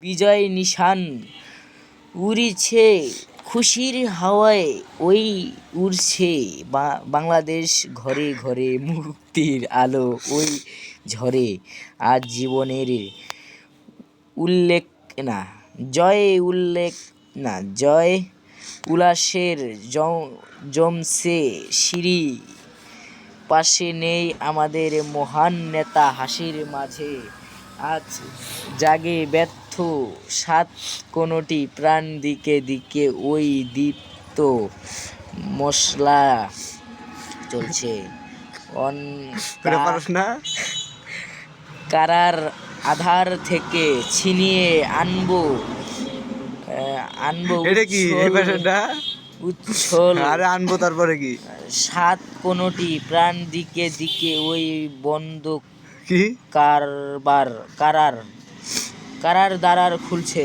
বিজয় নিশান উড়িছে খুশির হাওয়ায়, ওই উড়ছে বাংলাদেশ ঘরে ঘরে, মুক্তির আলো ওই ঝরে। আজ জীবনের উল্লেখ না জয় উল্লাসের জমছে সিঁড়ি, পাশে নেই আমাদের মহান নেতা, হাসির মাঝে আজ জাগে ব্যর্থ সাত কোনটি প্রাণ, দিকে দিকে ওই দীপ্ত মশলা চলছে। কারার আধার থেকে ছিনিয়ে আনবো উচ্ছল সাত কোনটি প্রাণ, দিকে দিকে ওই বন্ধ কারার দ্বার খুলছে।